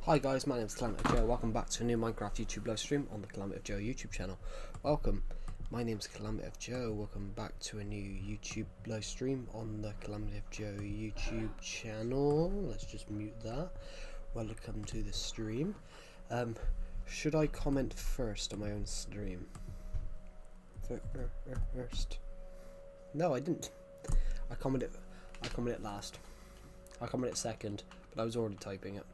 Hi guys, my name is Calamity Joe. Welcome back to a new Minecraft YouTube live stream on the Calamity Joe YouTube channel. Welcome, my name is Calamity Joe. Welcome back to a new YouTube live stream on the Calamity Joe YouTube channel. Let's just mute that. Welcome to the stream. Should I comment first on my own stream? First? No, I didn't. I commented last. I commented second, but I was already typing it.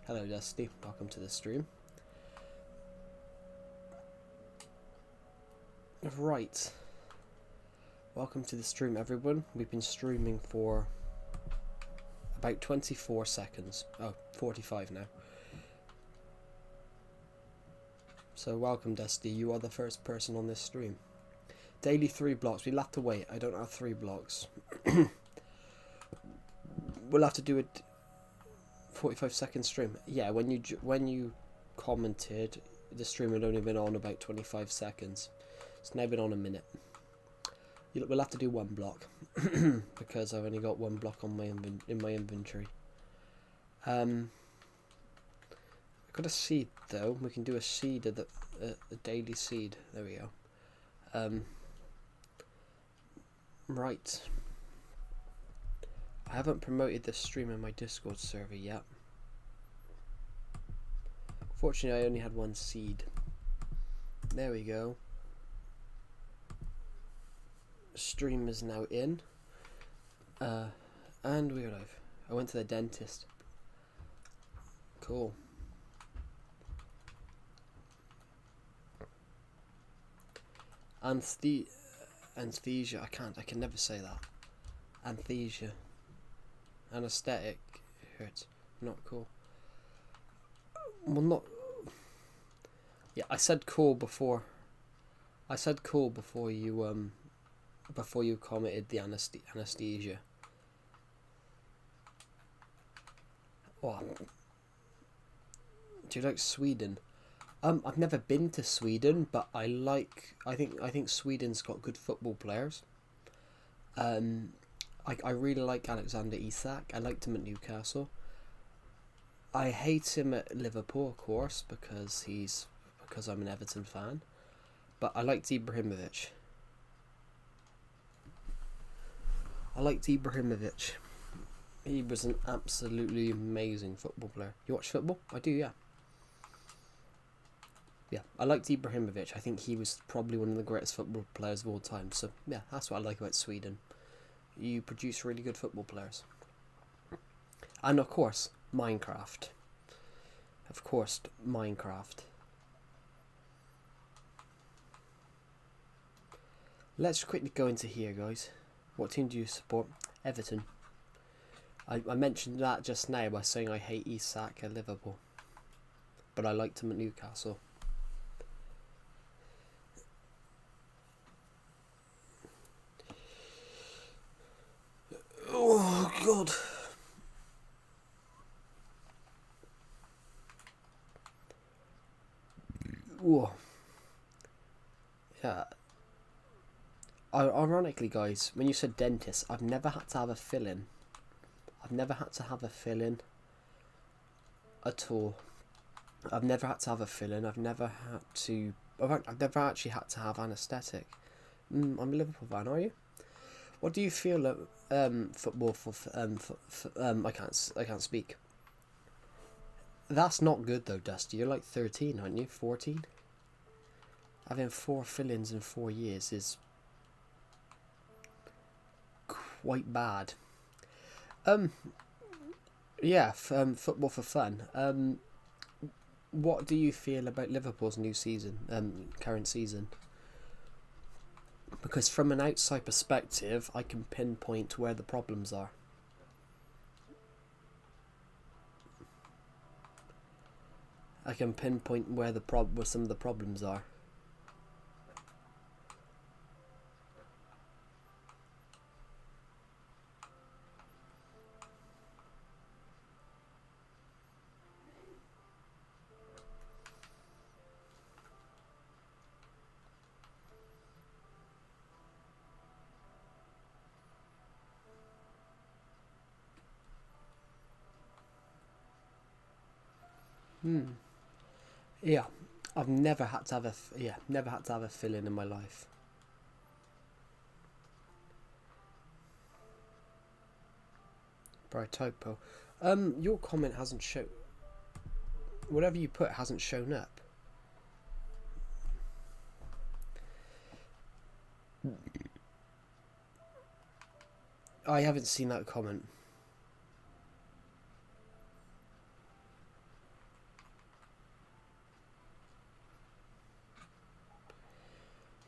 Hello Dusty, welcome to the stream. Right, welcome to the stream everyone. We've been streaming for about 24 seconds. Oh, 45 now. So welcome Dusty, you are the first person on this stream. Daily 3 blocks, we'll have to wait, I don't have 3 blocks. We'll have to do it 45-second stream. Yeah, when you commented, the stream had only been on about 25 seconds. It's now been on a minute. We'll have to do 1 block because I've only got 1 block on my inventory. I've got a seed though. We can do a seed of a daily seed. There we go. Right. I haven't promoted this stream in my Discord server yet. Fortunately, I only had 1 seed. There we go. Stream is now in. And we're live. I went to the dentist. Cool. Anesthesia. I can never say that. Anesthesia. Anesthetic hurts. Not cool. Well, not. Yeah, I said cool before. I said cool before you commented the anesthesia. Oh. Do you like Sweden? I've never been to Sweden, but I think Sweden's got good football players. I really like Alexander Isak. I liked him at Newcastle. I hate him at Liverpool, of course, because I'm an Everton fan. But I liked Ibrahimovic. He was an absolutely amazing football player. You watch football? I do, yeah. Yeah, I liked Ibrahimovic. I think he was probably one of the greatest football players of all time. So, yeah, that's what I like about Sweden. You produce really good football players. And of course, Minecraft. Let's quickly go into here, guys. What team do you support? Everton. I mentioned that just now by saying I hate Isak at Liverpool. But I liked him at Newcastle. Oh, God. Whoa. Yeah. Ironically, guys, when you said dentist, I've never had to have a fill-in. I've never had to have a fill-in at all. I've never had to have a fill-in. I've never actually had to have anaesthetic. I'm a Liverpool fan, are you? What do you feel at football I can't speak. That's not good though, Dusty. You're like 13, aren't you? 14? Having 4 fill-ins in 4 years is quite bad. Yeah, football for fun. What do you feel about Liverpool's new season, current season? Because from an outside perspective, I can pinpoint where the problems are. I can pinpoint where some of the problems are. Yeah, I've never had to have never had to have a fill-in my life. By typo. Your comment hasn't shown. Whatever you put hasn't shown up. I haven't seen that comment.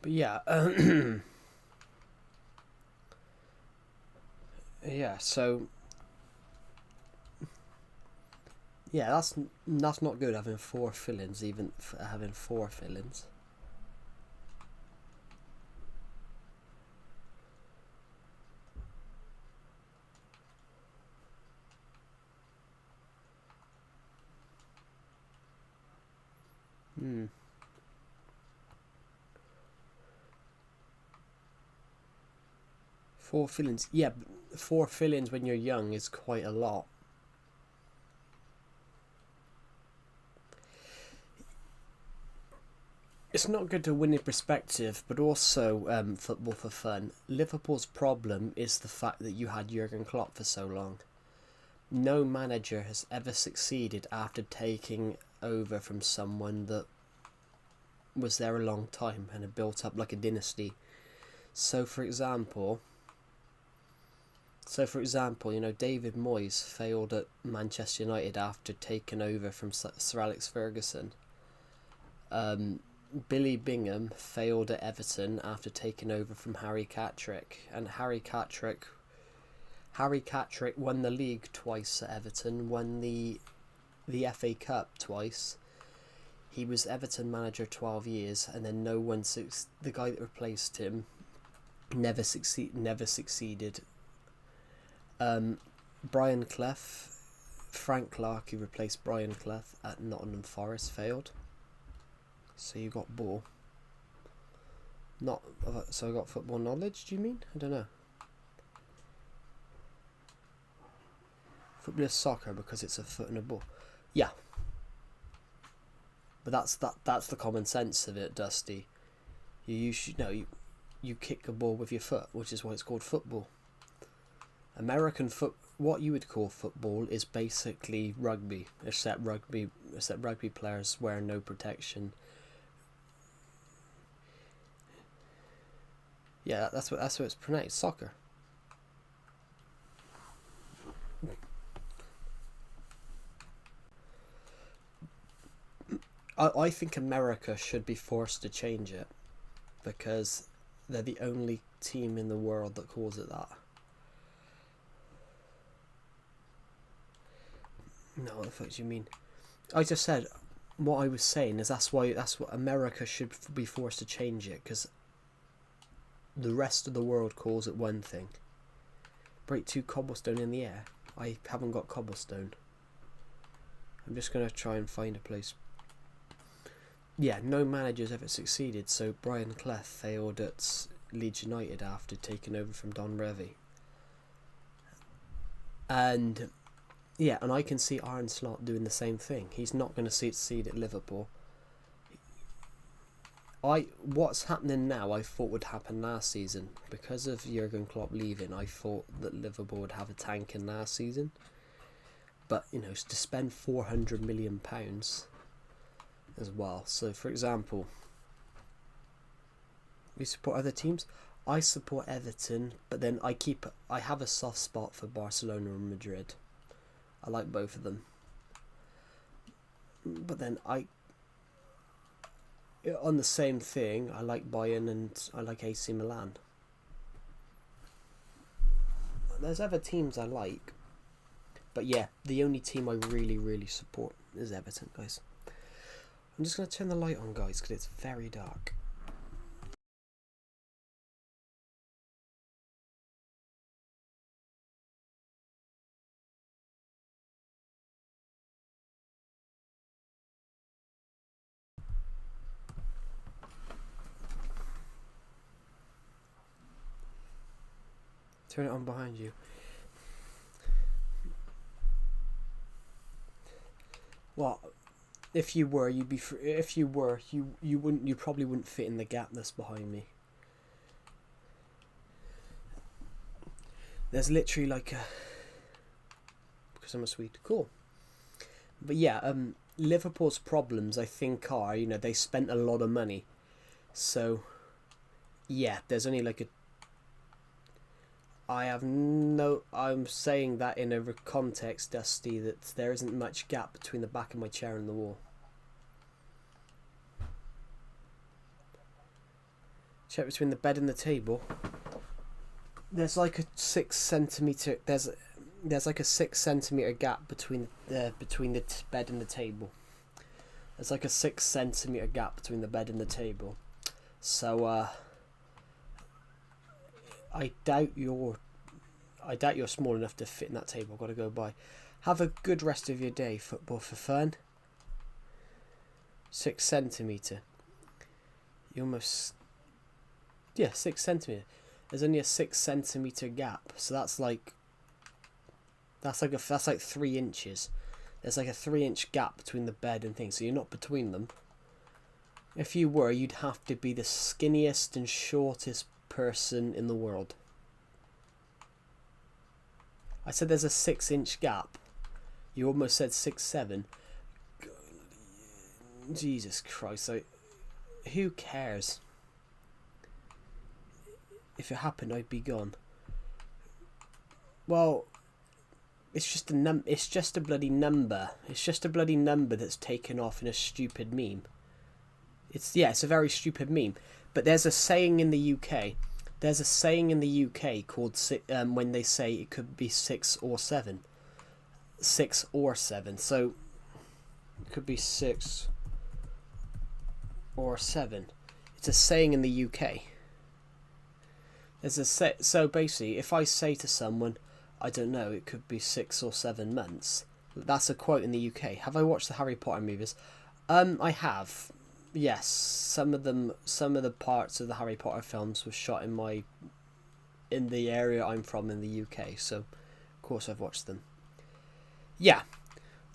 But yeah, yeah. So yeah, that's not good having four fill-ins, even having four fill-ins. Four fill-ins. Yeah, four fill-ins when you're young is quite a lot. It's not good to win in perspective, but also football for fun. Liverpool's problem is the fact that you had Jurgen Klopp for so long. No manager has ever succeeded after taking over from someone that was there a long time and had built up like a dynasty. So for example, you know, David Moyes failed at Manchester United after taking over from Sir Alex Ferguson. Billy Bingham failed at Everton after taking over from Harry Catterick, and Harry Catterick won the league twice at Everton, won the FA Cup twice. He was Everton manager 12 years, and then the guy that replaced him never succeeded. Brian Clough, Frank Clark, who replaced Brian Clough at Nottingham Forest, failed. So you got ball. So I got football knowledge, do you mean? I don't know. Football is soccer because it's a foot and a ball. Yeah. But that's the common sense of it, Dusty. You kick a ball with your foot, which is why it's called football. What you would call football is basically rugby, except rugby players wear no protection. Yeah, that's what it's pronounced, soccer. I think America should be forced to change it because they're the only team in the world that calls it that. No, what the fuck do you mean? I just said what I was saying is that's what America should be forced to change it, because the rest of the world calls it one thing. Break 2 cobblestone in the air. I haven't got cobblestone. I'm just going to try and find a place. Yeah, no manager's ever succeeded, so Brian Clough failed at Leeds United after taking over from Don Revie. And yeah, and I can see Arne Slot doing the same thing. He's not going to succeed at Liverpool. What's happening now I thought would happen last season. Because of Jurgen Klopp leaving, I thought that Liverpool would have a tank in last season. But, you know, to spend £400 million as well. So, for example, we support other teams. I support Everton, but then I have a soft spot for Barcelona and Madrid. I like both of them. But then on the same thing, I like Bayern and I like AC Milan. There's other teams I like. But yeah, the only team I really, really support is Everton, guys. I'm just going to turn the light on, guys, because it's very dark. Turn it on behind you. What? If you were, you'd be. If you were, you wouldn't. You probably wouldn't fit in the gap that's behind me. There's literally like a. Because I'm a Swede. Cool. But yeah, Liverpool's problems, I think, are, you know, they spent a lot of money. So, yeah, there's only like a. I'm saying that in a context, Dusty, that there isn't much gap between the back of my chair and the wall. Check between the bed and the table. There's like a 6 centimeter. There's like a 6 centimeter gap between the bed and the table. There's like a 6 centimeter gap between the bed and the table. So I doubt you're small enough to fit in that table. Got to go by. Have a good rest of your day, football for fun. 6 centimeter. You almost. Yeah, 6 centimeter. There's only a 6 centimeter gap, so that's like 3 inches. There's like a 3-inch gap between the bed and things, so you're not between them. If you were, you'd have to be the skinniest and shortest person in the world. I said there's a 6-inch gap. You almost said 6'7". Jesus Christ! Who cares? If it happened, I'd be gone. Well, it's just a bloody number. It's just a bloody number that's taken off in a stupid meme. It's a very stupid meme. But there's a saying in the UK. There's a saying in the UK called when they say it could be 6 or 7. 6 or 7. So it could be 6 or 7. It's a saying in the UK. So basically, if I say to someone, I don't know, it could be 6 or 7 months. That's a quote in the UK. Have I watched the Harry Potter movies? I have. Yes, some of the parts of the Harry Potter films were shot in the area I'm from in the UK. So, of course, I've watched them. Yeah,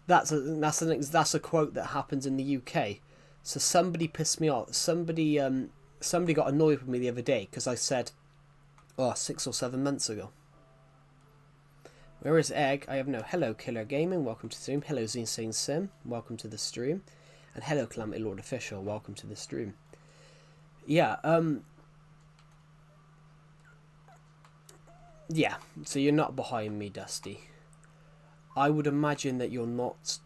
that's a quote that happens in the UK. So somebody pissed me off. Somebody got annoyed with me the other day because I said, 6 or 7 months ago. Where is Egg? I have no. Hello, Killer Gaming. Welcome to the stream. Hello, Zinsane Sim. Welcome to the stream. And hello, Calamity Lord Official. Welcome to the stream. Yeah. Yeah. So you're not behind me, Dusty. I would imagine that you're not.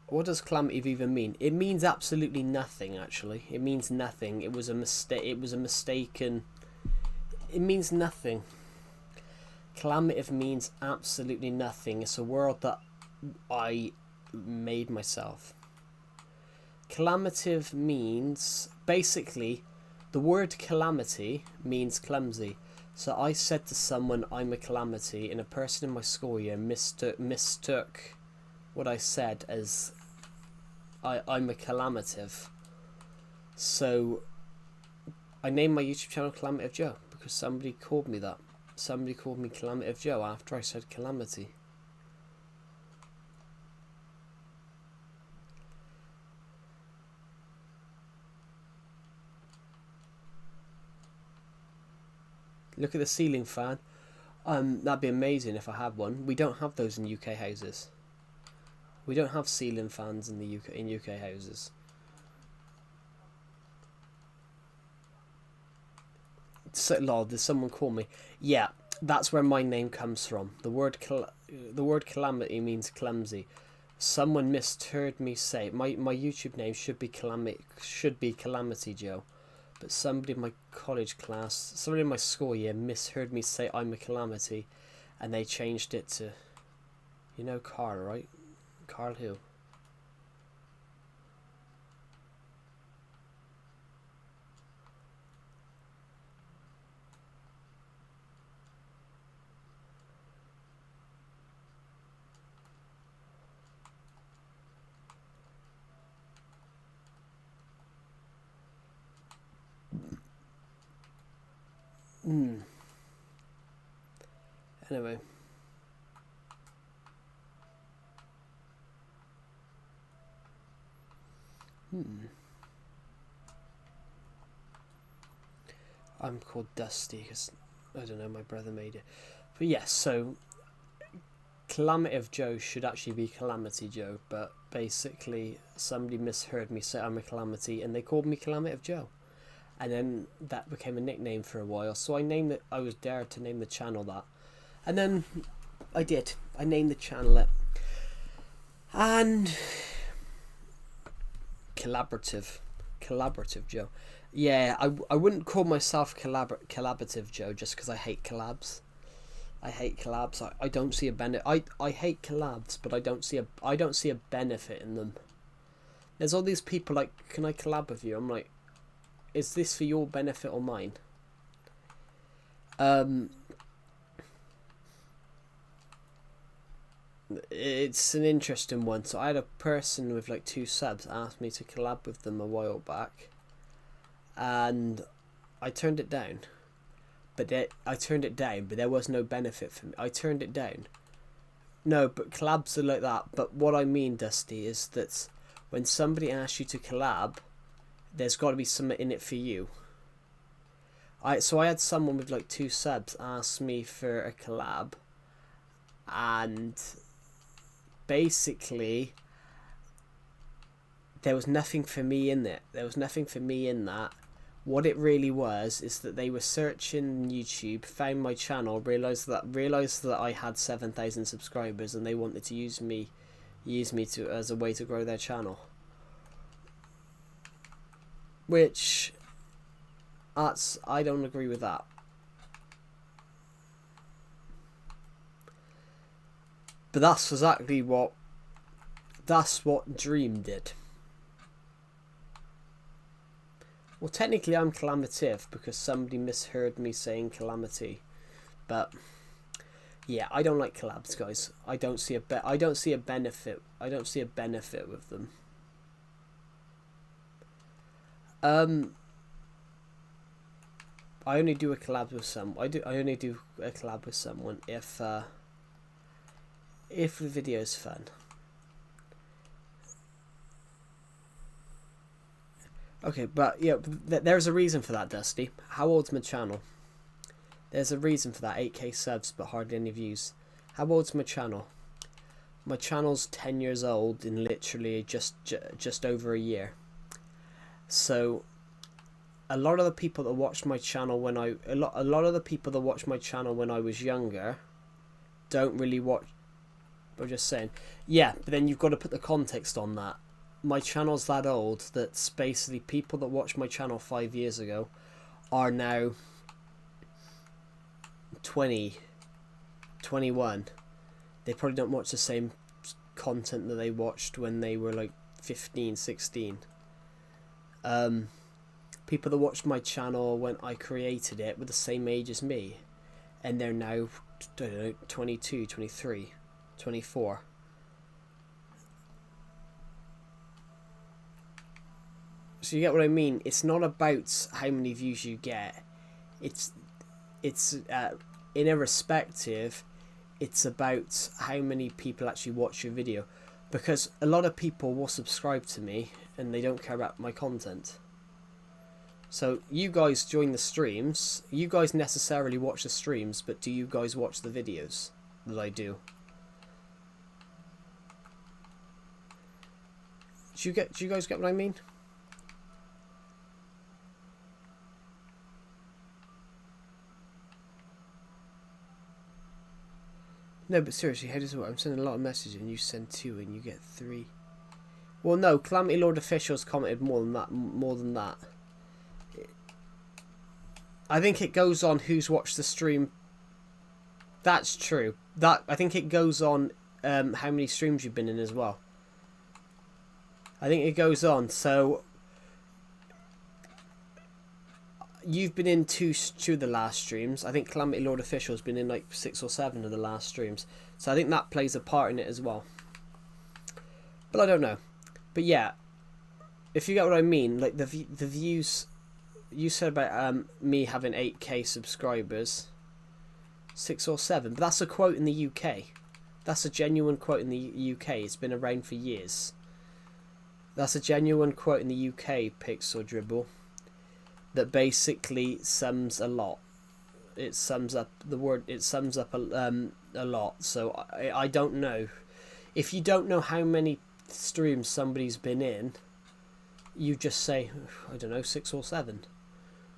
What does Calamity even mean? It means absolutely nothing. Actually, it means nothing. It was a mistake. It was a mistaken. It means nothing. Calamative means absolutely nothing. It's a word that I made myself. Calamative means, basically, the word calamity means clumsy. So I said to someone, I'm a calamity, and a person in my school year mistook what I said as I'm a calamative. So I named my YouTube channel Calamative Joe because somebody called me that. Somebody called me Calamative Joe after I said calamity. Look at the ceiling fan. That'd be amazing if I had one. We don't have those in UK houses. We don't have ceiling fans in the UK houses. So, Lord, there's someone call me. Yeah, that's where my name comes from. The word calamity means clumsy. Someone misheard me say my YouTube name should be Calamity Joe, but somebody in my college class, somebody in my school year misheard me say I'm a calamity, and they changed it to, you know, Carl, right? Carl who? Anyway. I'm called Dusty because, I don't know, my brother made it. But yes, so Calamative Joe should actually be Calamity Joe, but basically somebody misheard me say I'm a Calamity and they called me Calamative Joe. And then that became a nickname for a while, so I named it. I was dared to name the channel that. And then I did. I named the channel it. And Collaborative Joe. Yeah, I wouldn't call myself Collaborative Joe just because I hate collabs. I hate collabs. I don't see a benefit. I hate collabs, but I don't see a benefit in them. There's all these people like, can I collab with you? I'm like, is this for your benefit or mine? It's an interesting one. So I had a person with like 2 subs ask me to collab with them a while back, and I turned it down. But there was no benefit for me. I turned it down. No, but collabs are like that. But what I mean, Dusty, is that when somebody asks you to collab, there's got to be something in it for you. So I had someone with like 2 subs ask me for a collab, and basically there was nothing for me in it. There was nothing for me in that. What it really was is that they were searching YouTube, found my channel, realized that I had 7,000 subscribers, and they wanted to use me to as a way to grow their channel. Which, I don't agree with that. But that's exactly what Dream did. Well, technically I'm Calamative because somebody misheard me saying Calamity. But yeah, I don't like collabs, guys. I don't see a benefit. I don't see a benefit with them. I only do a collab with I only do a collab with someone if the video's fun. Okay, but yeah, there's a reason for that, Dusty. How old's my channel? There's a reason for that. 8k subs, but hardly any views. How old's my channel? My channel's 10 years old in literally just over a year. So, a lot of the people that watched my channel when I was younger, don't really watch. I'm just saying, yeah. But then you've got to put the context on that. My channel's that old that basically people that watched my channel 5 years ago are now 20, 21. They probably don't watch the same content that they watched when they were like 15, 16. People that watched my channel when I created it were the same age as me, and they're now, I don't know, 22, 23, 24. So you get what I mean? It's not about how many views you get. It's irrespective. It's about how many people actually watch your video, because a lot of people will subscribe to me and they don't care about my content. So you guys join the streams. You guys necessarily watch the streams, but do you guys watch the videos that I do? Do you guys get what I mean? No, but seriously, how does it work? I'm sending a lot of messages and you send 2 and you get 3. Well, no, Calamity Lord Officials commented more than that. I think it goes on who's watched the stream. That's true. I think it goes on how many streams you've been in as well. I think it goes on. So you've been in two of the last streams. I think Calamity Lord Official has been in like 6 or 7 of the last streams. So I think that plays a part in it as well. But I don't know. But yeah, if you get what I mean, like the views you said about me having 8k subscribers, 6 or 7. But that's a quote in the UK. That's a genuine quote in the UK. It's been around for years. That's a genuine quote in the UK, Pixel Dribble, that basically sums a lot. It sums up the word. It sums up a lot. So I don't know. If you don't know how many streams somebody's been in, you just say, I don't know, 6 or 7.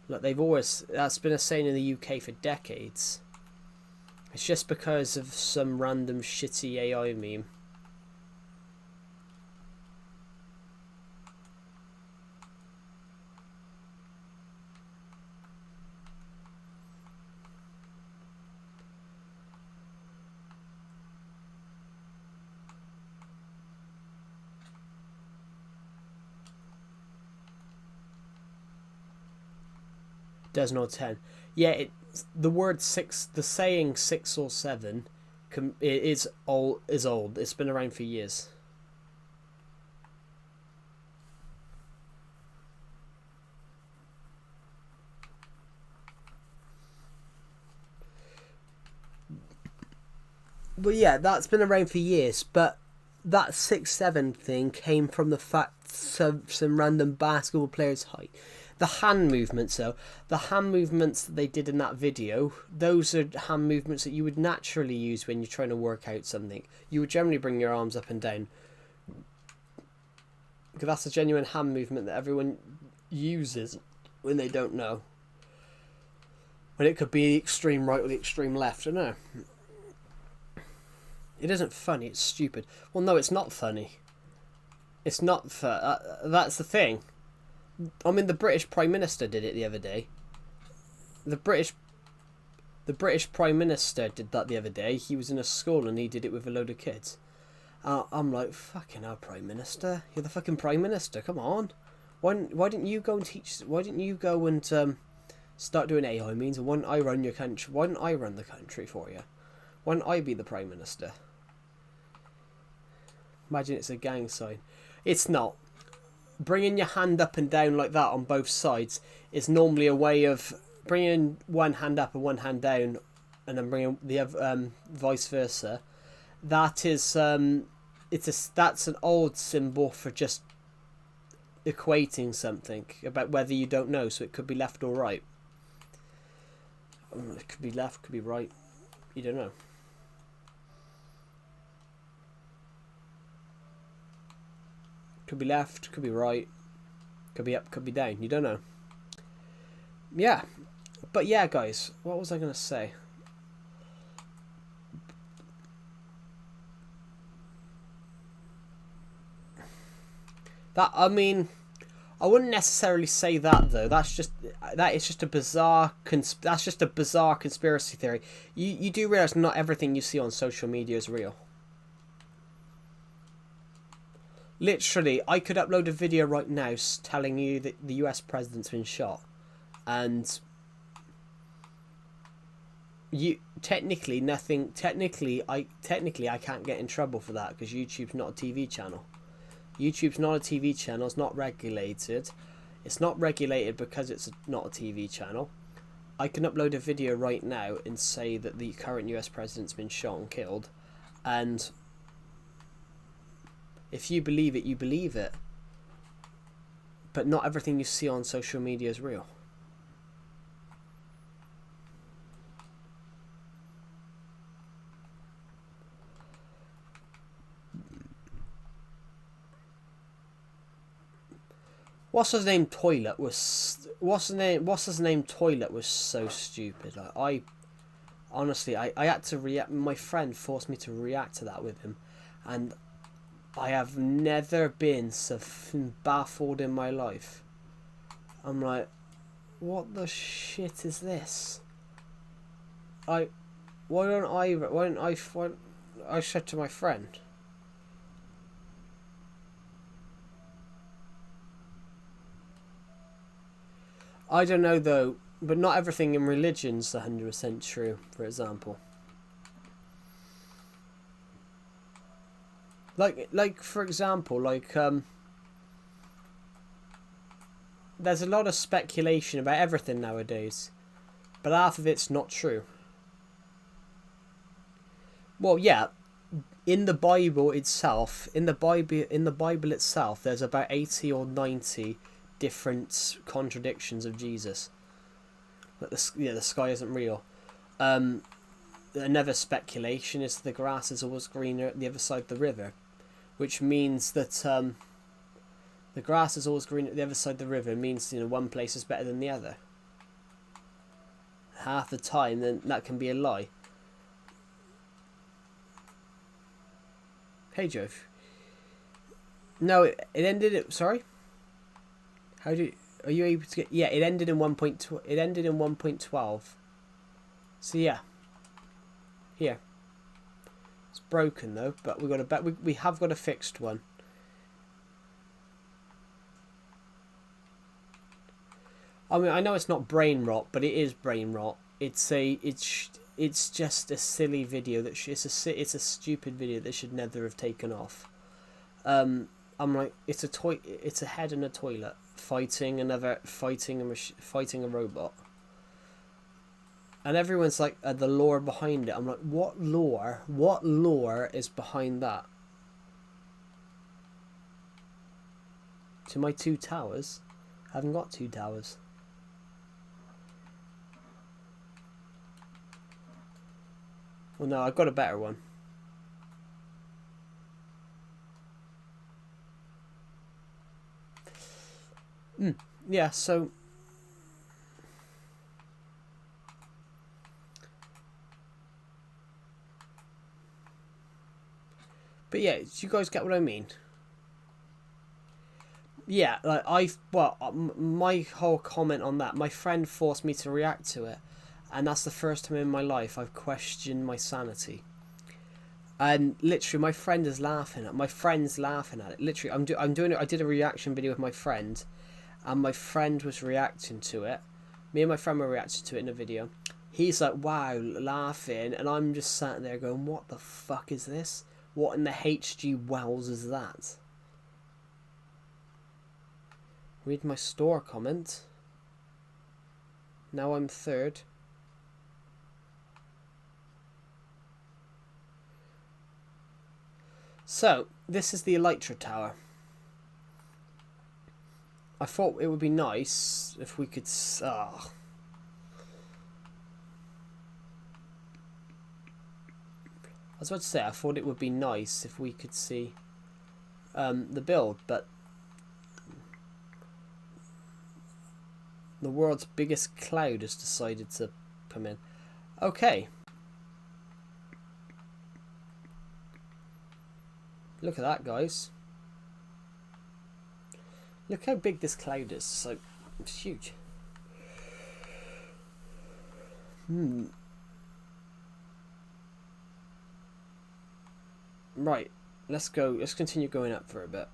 Look, that's been a saying in the UK for decades. It's just because of some random shitty AI meme. Does not 10. Yeah, the word 6, the saying 6 or 7, is old. It's been around for years. But yeah, that's been around for years. But that 6-7 thing came from the fact some random basketball player's height. The hand movements, though, the hand movements that they did in that video, those are hand movements that you would naturally use when you're trying to work out something. You would generally bring your arms up and down. Because that's a genuine hand movement that everyone uses when they don't know. When it could be the extreme right or the extreme left, I don't know. It isn't funny, it's stupid. Well, no, it's not funny. It's not that's the thing. I mean, the British Prime Minister did it the other day. The British Prime Minister did that the other day. He was in a school and he did it with a load of kids. I'm like, fucking hell, Prime Minister. You're the fucking Prime Minister, come on. Why didn't you go and teach... Why didn't you go and start doing AI means? And why didn't I run your country? Why didn't I run the country for you? Why didn't I be the Prime Minister? Imagine it's a gang sign. It's not. Bringing your hand up and down like that on both sides is normally a way of bringing one hand up and one hand down, and then bringing the other, vice versa. That is that's an old symbol for just equating something about whether you don't know. So it could be left or right. It could be left, could be right. You don't know. Could be left, could be right, could be up, could be down. You don't know. Yeah. But yeah, guys, what was I going to say? I wouldn't necessarily say that though. That is just a bizarre conspiracy theory. You do realize not everything you see on social media is real. Literally, I could upload a video right now telling you that the US president's been shot, and technically I can't get in trouble for that because YouTube's not a TV channel. YouTube's not a TV channel. It's not regulated. It's not regulated because it's not a TV channel. I can upload a video right now and say that the current US president's been shot and killed, and if you believe it, you believe it. But not everything you see on social media is real. What's his name toilet was so stupid. Like, I honestly had to react. My friend forced me to react to that with him, and I have never been so baffled in my life. I'm like, what the shit is this? I said to my friend, I don't know though, but not everything in religion's 100% true, for example. Like for example, there's a lot of speculation about everything nowadays, but half of it's not true. Well, yeah, in the Bible itself, in the Bible itself, there's about 80 or 90 different contradictions of Jesus. Like the sky isn't real. Another speculation is the grass is always greener at the other side of the river, which means that the grass is always green at the other side of the river means, you know, one place is better than the other. Half the time, then that can be a lie. Hey, Joe. No, it ended at... Sorry? Are you able to get... Yeah, it ended in 1.2... It ended in 1.12. So, yeah. Here. It's broken, though, but we have got a fixed one. I mean, I know it's not brain rot, but it is brain rot. It's just a silly video it's a stupid video that should never have taken off. I'm like, it's a head in a toilet fighting a robot, and everyone's like, the lore behind it. I'm like, what lore is behind that? To my 2 towers? I haven't got 2 towers. Well, no, I've got a better one. Yeah, so... But yeah, do you guys get what I mean? Yeah, like my whole comment on that, my friend forced me to react to it. And that's the first time in my life I've questioned my sanity. And literally, my friend is laughing at. My friend's laughing at it. Literally, I'm doing it. I did a reaction video with my friend, and my friend was reacting to it. Me and my friend were reacting to it in a video. He's like, "Wow," laughing, and I'm just sat there going, "What the fuck is this? What in the HG wells is that?" Read my store comment. Now I'm 3rd. So, this is the Elytra Tower. I thought it would be nice if we could... I was about to say, I thought it would be nice if we could see the build, but the world's biggest cloud has decided to come in. Okay. Look at that, guys. Look how big this cloud is. So it's huge. Right. Let's go. Let's continue going up for a bit.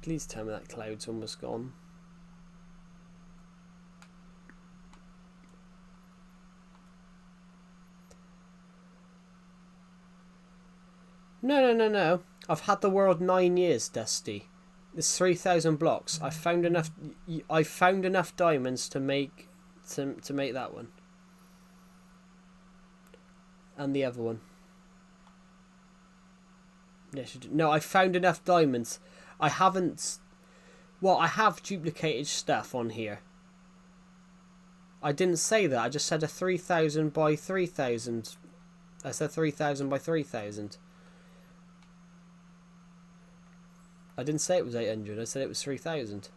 Please tell me that cloud's almost gone. No. I've had the world 9 years, Dusty. It's 3,000 blocks. I found enough diamonds to make that one. And the other one. Yes, no, I found enough diamonds. I haven't... Well, I have duplicated stuff on here. I didn't say that. I just said a 3,000 by 3,000. I said 3,000 by 3,000. I didn't say it was 800. I said it was 3,000.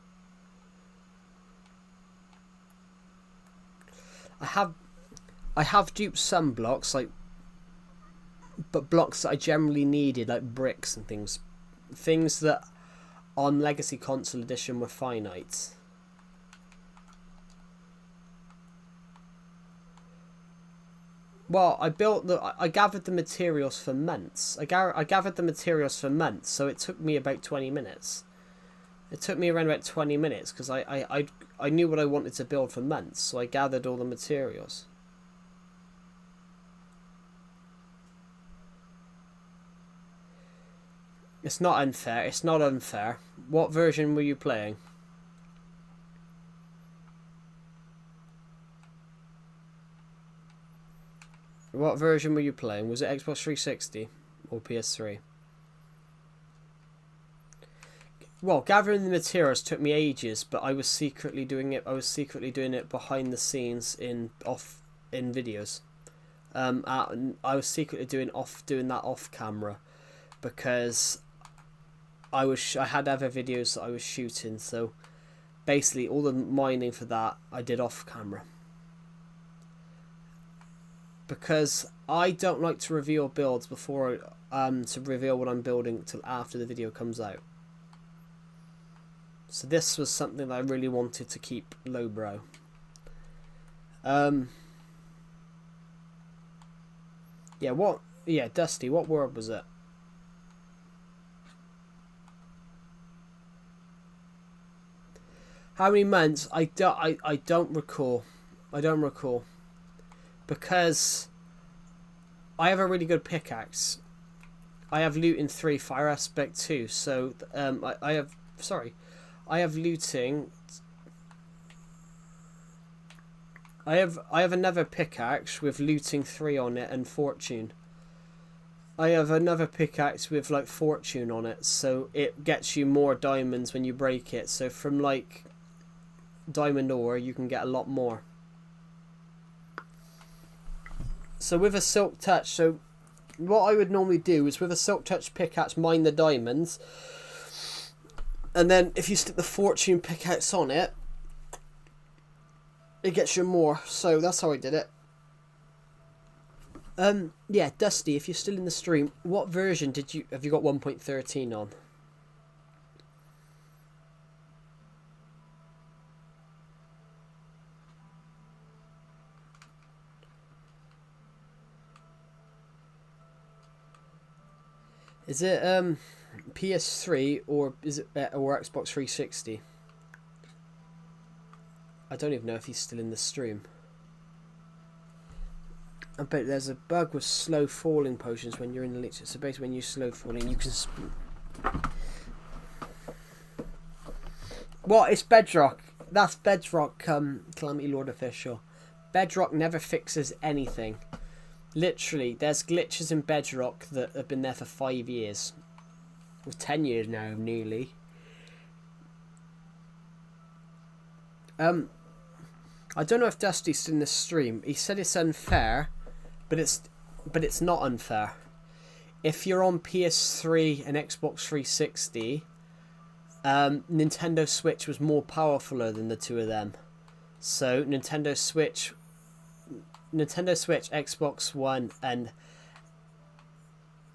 I have duped some blocks, but blocks that I generally needed, like bricks and things that on Legacy Console Edition were finite. Well, I gathered the materials for months. I gathered the materials for months, so it took me about 20 minutes. It took me around about 20 minutes because I knew what I wanted to build for months, so I gathered all the materials. It's not unfair. It's not unfair. What version were you playing? What version were you playing? Was it Xbox 360 or PS3? Well, gathering the materials took me ages, but I was secretly doing it. I was secretly doing it behind the scenes in videos. I was secretly doing that off camera, because I had other videos that I was shooting. So basically, all the mining for that I did off camera, because I don't like to reveal builds before to reveal what I'm building till after the video comes out. So this was something that I really wanted to keep lowbrow. Yeah, Dusty, what word was it? How many months? I don't recall. I don't recall. Because I have a really good pickaxe. I have looting 3, fire aspect 2. So I have looting. I have another pickaxe with looting 3 on it and fortune. I have another pickaxe with like fortune on it, so it gets you more diamonds when you break it. So from like diamond ore, you can get a lot more. So with a silk touch, so what I would normally do is with a silk touch pickaxe mine the diamonds, and then if you stick the fortune pickaxe on it, it gets you more. So that's how I did it. Yeah, Dusty, if you're still in the stream, what version have you got 1.13 on? Is it PS3 or is it or Xbox 360? I don't even know if he's still in the stream. I bet there's a bug with slow falling potions when you're in the lich. So basically, when you're slow falling, you can. What? It's Bedrock. That's Bedrock. Calamity Lord official. Bedrock never fixes anything. Literally, there's glitches in Bedrock that have been there for 5 years. Well, 10 years now, nearly. I don't know if Dusty's in the stream. He said it's unfair, but it's not unfair. If you're on PS3 and Xbox 360, Nintendo Switch was more powerful than the two of them. So Nintendo Switch, Xbox One, and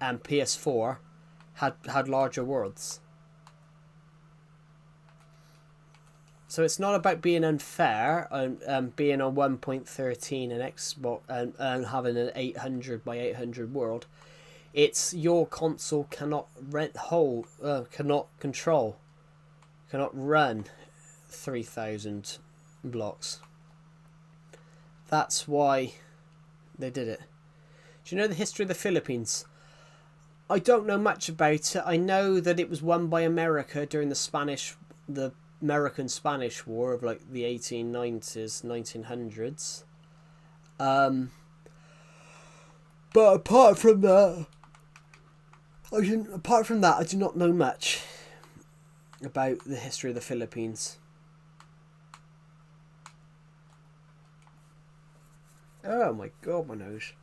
PS4 had larger worlds. So it's not about being unfair and being on 1.13 and Xbox and having an 800 by 800 world. It's your console cannot cannot run 3,000 blocks. That's why they did it. Do you know the history of the Philippines? I don't know much about it. I know that it was won by America during the American-Spanish War of like the 1890s, 1900s. But apart from that, I do not know much about the history of the Philippines. Oh my god, my nose.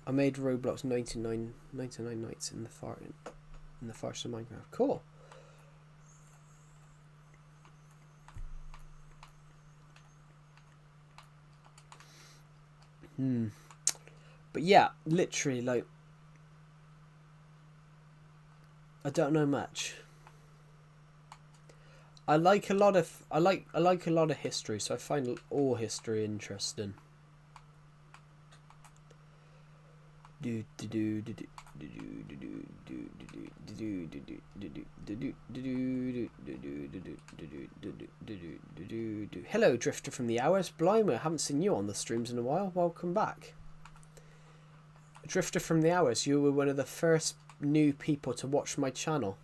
I made Roblox 99 nights in the Forest of Minecraft. Cool. But yeah, literally, like, I don't know much. I like a lot of history, so I find all history interesting. Hello, Drifter from the Hours. Blimey, I haven't seen you on the streams in a while. Welcome back. Drifter from the Hours, you were one of the first new people to watch my channel.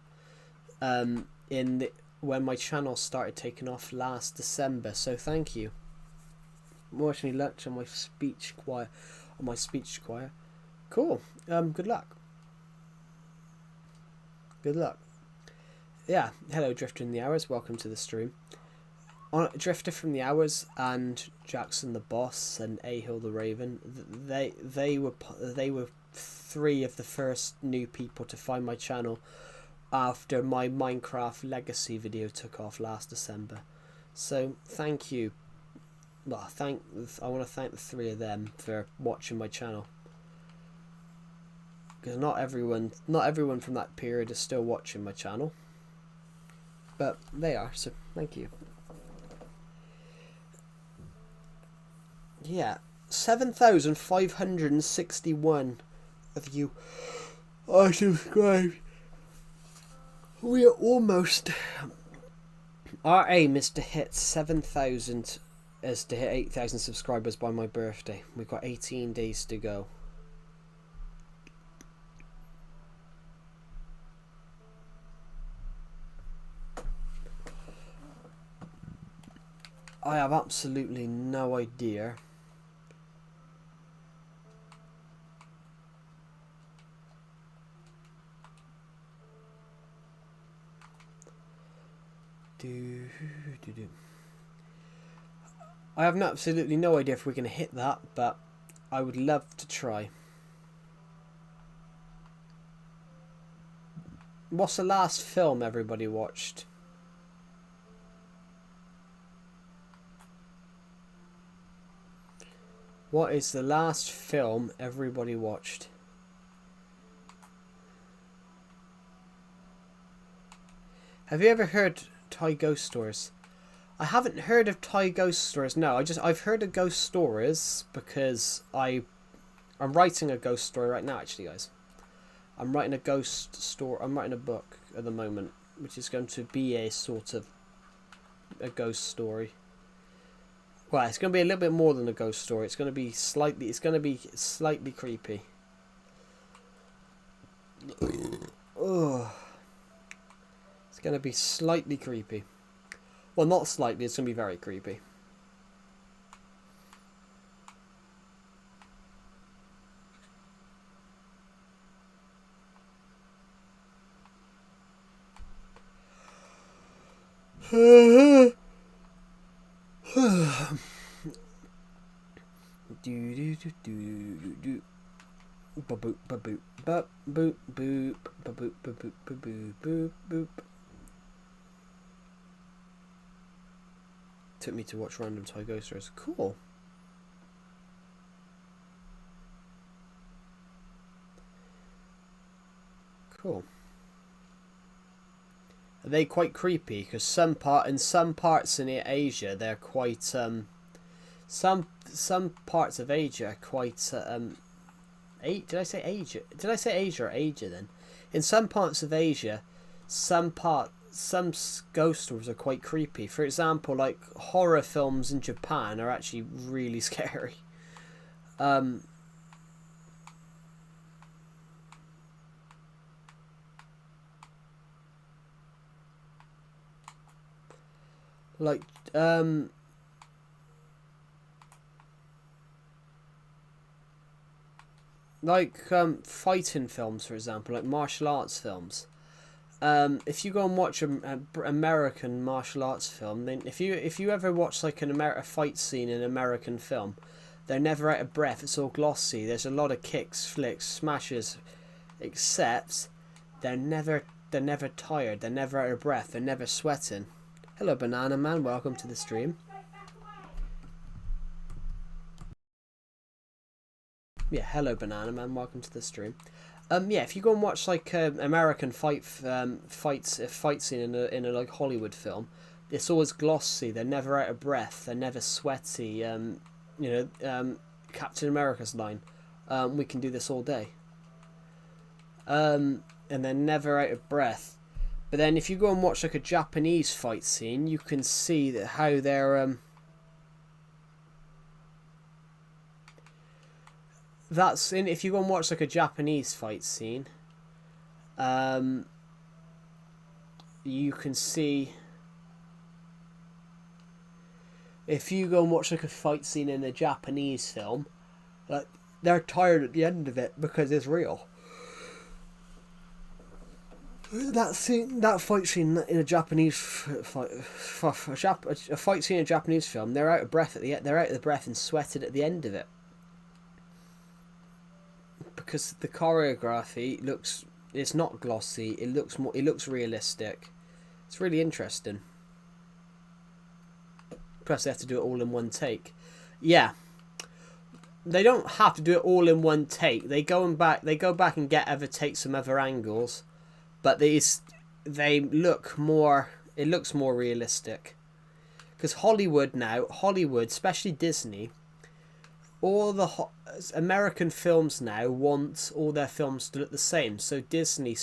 When my channel started taking off last December, so thank you. watching me lunch on my speech choir. Cool. Good luck. Good luck. Yeah. Hello, Drifter in the Hours. Welcome to the stream. On Drifter from the Hours and Jackson the Boss and Ahill the Raven. They were 3 of the first new people to find my channel after my Minecraft Legacy video took off last December. So thank you. Well, I want to thank the 3 of them for watching my channel. Because not everyone from that period is still watching my channel. But they are, so thank you. Yeah, 7,561 of you are subscribed. We are almost. Our aim is to hit 7,000, is to hit 8,000 subscribers by my birthday. We've got 18 days to go. I have absolutely no idea. I have absolutely no idea if we're going to hit that, but I would love to try. What's the last film everybody watched? What is the last film everybody watched? Have you ever heard Thai ghost stories? I haven't heard of Thai ghost stories. No, I've heard of ghost stories because I'm writing a ghost story right now, actually, guys. I'm writing a ghost story. I'm writing a book at the moment, which is going to be a sort of a ghost story. Well, it's going to be a little bit more than a ghost story. It's going to be slightly creepy. Oh. It's going to be slightly creepy. Well, not slightly, it's going to be very creepy. Took me to watch random Thai ghost stories. Cool. Cool. Are they quite creepy? Because some parts in Asia they're quite some parts of Asia are quite did I say Asia? Did I say Asia or Asia then? In some parts of Asia, some ghost stories are quite creepy. For example, like horror films in Japan are actually really scary. Fighting films, for example, like martial arts films. If you go and watch an American martial arts film, then if you ever watch like a fight scene in an American film, they're never out of breath. It's all glossy. There's a lot of kicks, flicks, smashes, except they're never tired. They're never out of breath. They're never sweating. Hello, Banana Man. Welcome to the stream. Yeah, hello, Banana Man. Welcome to the stream. Yeah, if you go and watch like American fight scene in a like Hollywood film, it's always glossy. They're never out of breath. They're never sweaty. Captain America's line, "We can do this all day." And they're never out of breath. But then if you go and watch like a Japanese fight scene, you can see that how they're if you go and watch like a Japanese fight scene, you can see If you go and watch like a fight scene in a Japanese film, like they're tired at the end of it because it's real. That fight scene in a Japanese fight, a fight scene in a Japanese film, they're out of breath they're out of breath and sweated at the end of it because the choreography looks. It's not glossy. It looks realistic. It's really interesting. Plus, they have to do it all in one take. Yeah, they don't have to do it all in one take. They go back and get other takes from other angles, but they look more. It looks more realistic. Because Hollywood, especially Disney, all the American films now want all their films to look the same. So Disney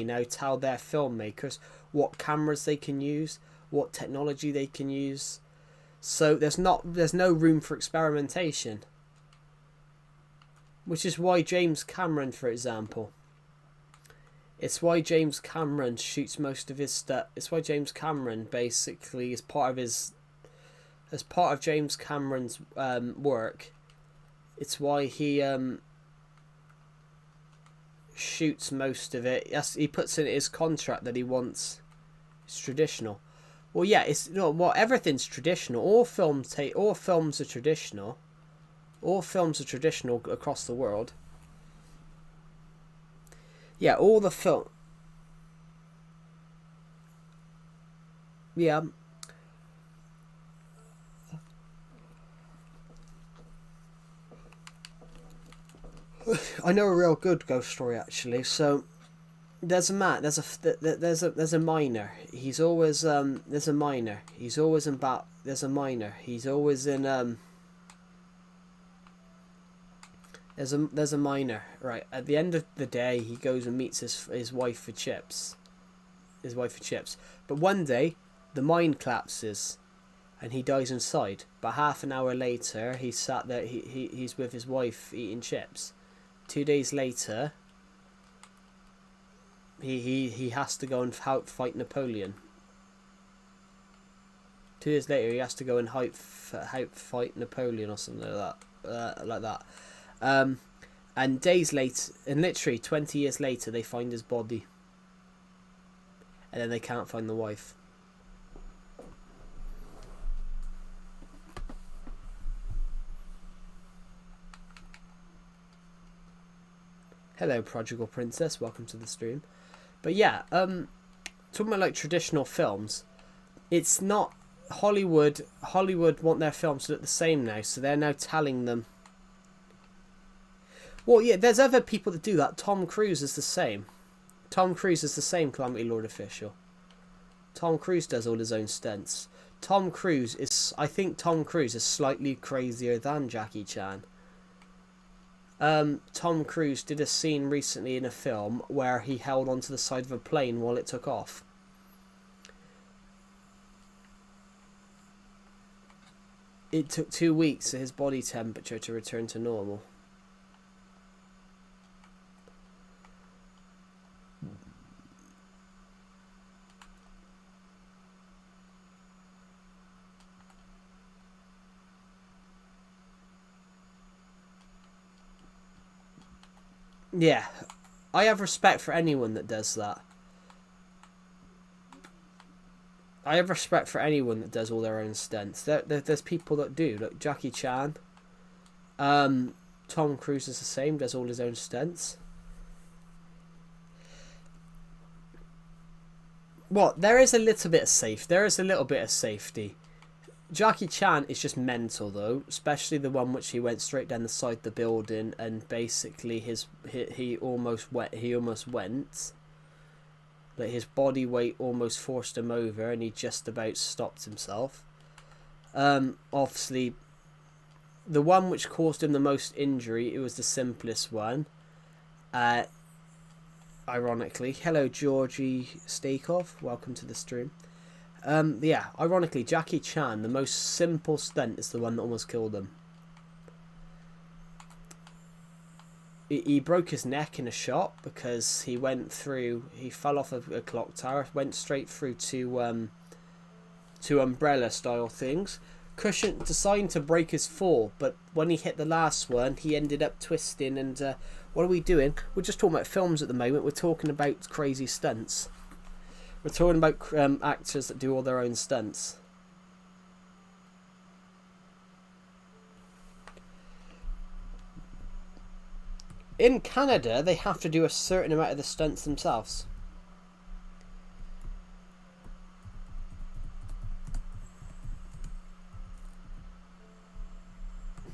now tell their filmmakers what cameras they can use, what technology they can use. So there's no room for experimentation. Which is why James Cameron, for example, it's why James Cameron shoots most of his stuff. It's why James Cameron basically as part of James Cameron's work. It's why he shoots most of it. Yes, he puts in his contract that he wants. It's traditional. Well, yeah, everything's traditional. All films are traditional. All films are traditional across the world. Yeah, all the film. Yeah. I know a real good ghost story actually. So there's a man. There's a miner. He's always there's a miner. He's always in bat. There's a miner. He's always in There's a miner, right? At the end of the day, he goes and meets his wife for chips. But one day, the mine collapses, and he dies inside. But half an hour later, he's sat there. He's with his wife eating chips. 2 days later, he has to go and fight Napoleon. 2 years later, he has to go and fight Napoleon or something like that. And days later, and literally 20 years later, they find his body. And then they can't find the wife. Hello, Prodigal Princess. Welcome to the stream. But yeah, talking about like traditional films, it's not Hollywood. Hollywood want their films to look the same now, so they're now telling them. Well, yeah, there's other people that do that. Tom Cruise is the same. Calamity Lord official. Tom Cruise does all his own stunts. I think Tom Cruise is slightly crazier than Jackie Chan. Tom Cruise did a scene recently in a film where he held onto the side of a plane while it took off. It took 2 weeks for his body temperature to return to normal. Yeah, I have respect for anyone that does that. I have respect for anyone that does all their own stunts. There's people that do, like Jackie Chan. Tom Cruise is the same, does all his own stunts. Well, there is a little bit of safety. Jackie Chan is just mental though, especially the one which he went straight down the side of the building and basically he almost went. Like his body weight almost forced him over, and he just about stopped himself. Obviously, the one which caused him the most injury, it was the simplest one. Ironically, hello Georgie Stakeoff, welcome to the stream. Yeah, ironically, Jackie Chan, the most simple stunt is the one that almost killed him. He broke his neck in a shot because he fell off a clock tower, went straight through to umbrella style things, cushion designed to break his fall, but when he hit the last one, he ended up twisting. And what are we doing? We're just talking about films at the moment. We're talking about crazy stunts. We're talking about actors that do all their own stunts. In Canada, they have to do a certain amount of the stunts themselves.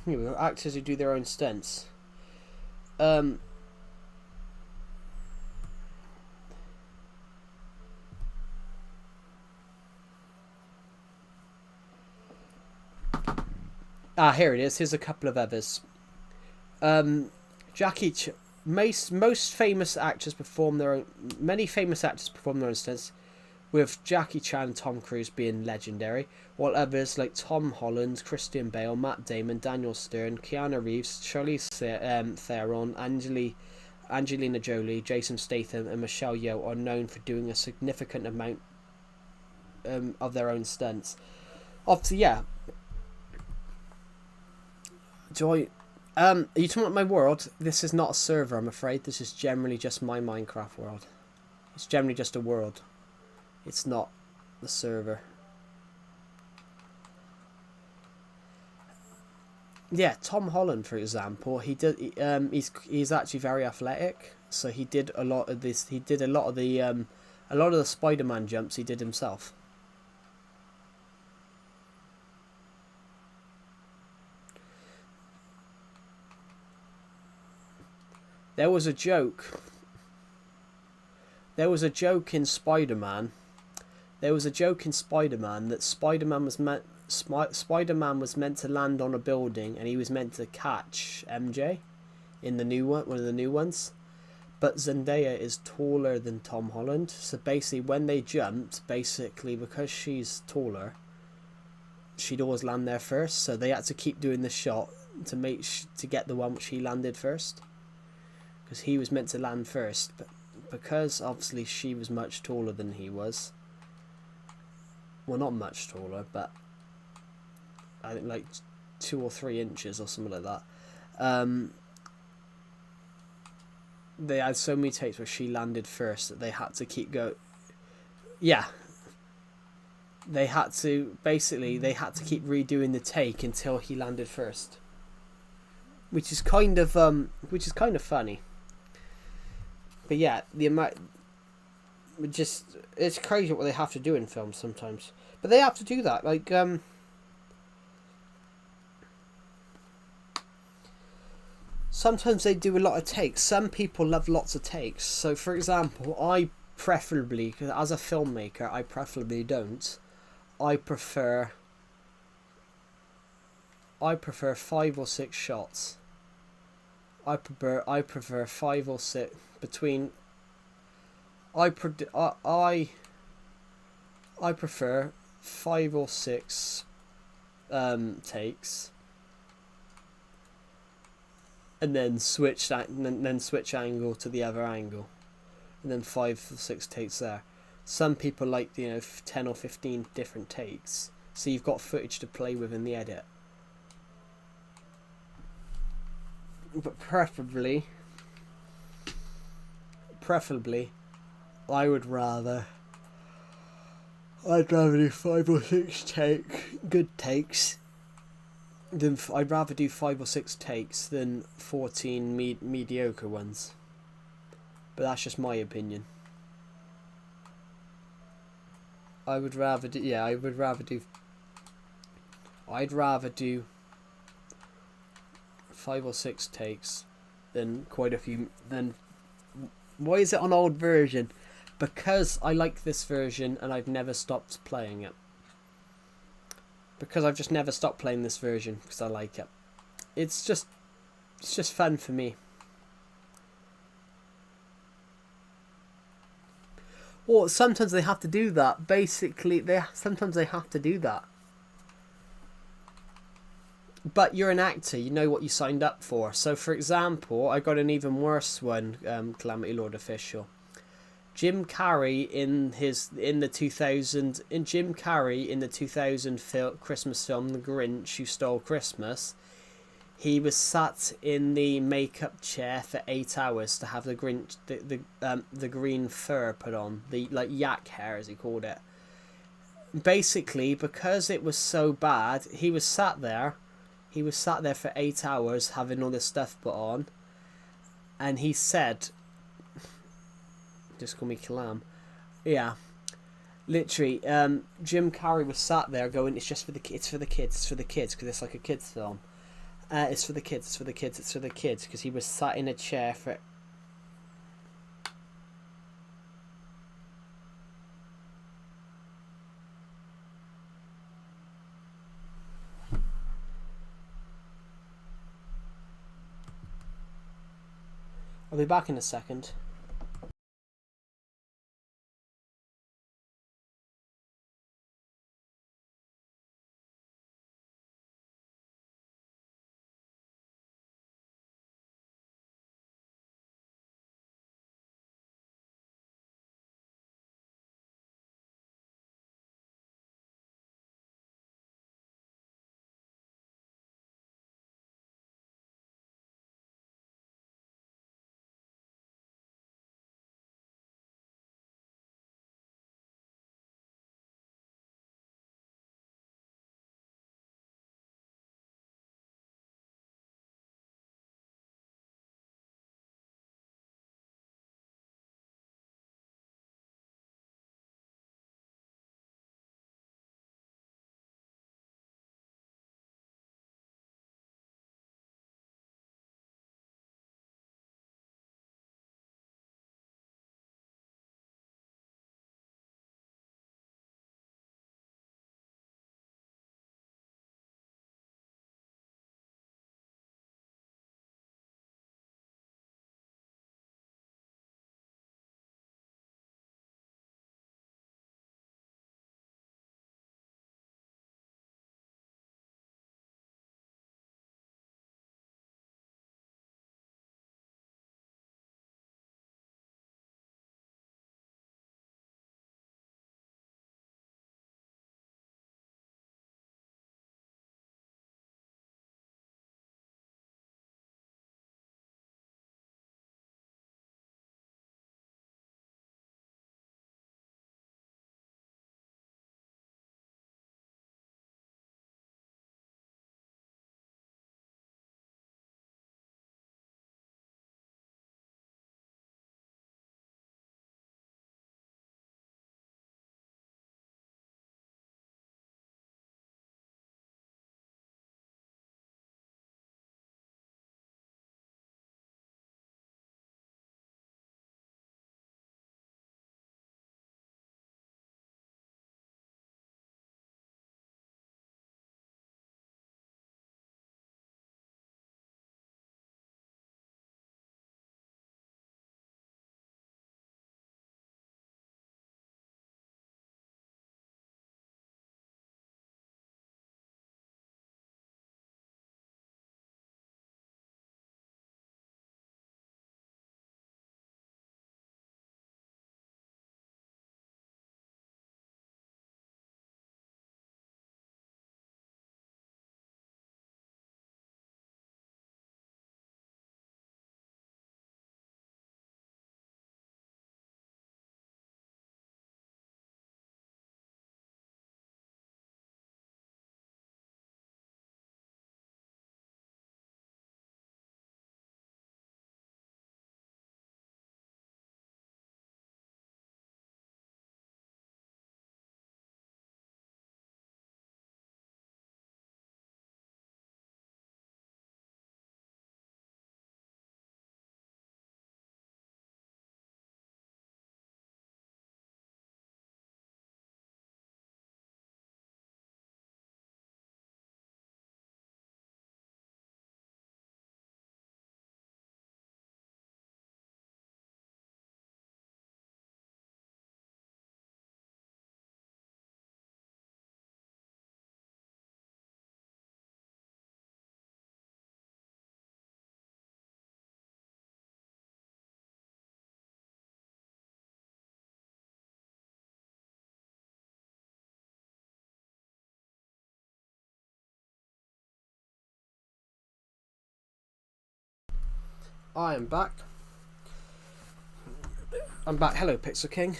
Here we go. Actors who do their own stunts. Here it is. Here's a couple of others. Most famous actors perform their own. Many famous actors perform their own stunts, with Jackie Chan and Tom Cruise being legendary, while others like Tom Holland, Christian Bale, Matt Damon, Daniel Stern, Keanu Reeves, Charlize Theron, Angelina Jolie, Jason Statham, and Michelle Yeoh are known for doing a significant amount of their own stunts. Obviously, yeah. Are you talking about my world? This is not a server, I'm afraid. This is generally just my Minecraft world. It's generally just a world. It's not the server. Yeah, Tom Holland, for example, he's actually very athletic, so he did a lot of this. He did a lot of the Spider-Man jumps he did himself. There was a joke. There was a joke in Spider-Man. There was a joke in Spider-Man that Spider-Man was meant to land on a building, and he was meant to catch MJ in the new one of the new ones. But Zendaya is taller than Tom Holland, so basically when they jumped, because she's taller, she'd always land there first. So they had to keep doing the shot to get the one which he landed first, because he was meant to land first, but because obviously she was much taller than he was. Well, not much taller, but I think like 2 or 3 inches or something like that. They had so many takes where she landed first that they had to keep going. Yeah. They had to keep redoing the take until he landed first. Which is kind of funny. But yeah, the amount, it's crazy what they have to do in films sometimes. But they have to do that. Like, sometimes they do a lot of takes. Some people love lots of takes. So, for example, I preferably, as a filmmaker, I preferably don't. I prefer 5 or 6 shots. I prefer 5 or 6 between. I prefer 5 or 6 takes, and then switch angle to the other angle, and then 5 or 6 takes there. Some people like 10 or 15 different takes, so you've got footage to play with in the edit. But preferably, I'd rather do 5 or 6 good takes. I'd rather do 5 or 6 takes than 14 mediocre ones. But that's just my opinion. I'd rather do 5 or 6 takes than quite a few. Why is it on old version? Because I like this version and I've never stopped playing it. Because I've just never stopped playing this version because I like it. It's just fun for me. Well, sometimes they have to do that. Basically, sometimes they have to do that. But you're an actor, you know what you signed up for. So, for example, I got an even worse one, Calamity Lord Official. Jim Carrey in the 2000 in Jim Carrey in the 2000 Christmas film The Grinch Who Stole Christmas. He was sat in the makeup chair for 8 hours to have the Grinch the green fur put on, the like yak hair as he called it. Basically, because it was so bad, he was sat there. He was sat there for 8 hours having all this stuff put on, and he said, "Just call me Kalam." Yeah, literally. Jim Carrey was sat there going, "It's just for the kids. It's for the kids. It's for the kids because it's like a kids film. It's for the kids. It's for the kids. It's for the kids." Because he was sat in a chair for. I'll be back in a second. I am back. I'm back. Hello, Pixel King.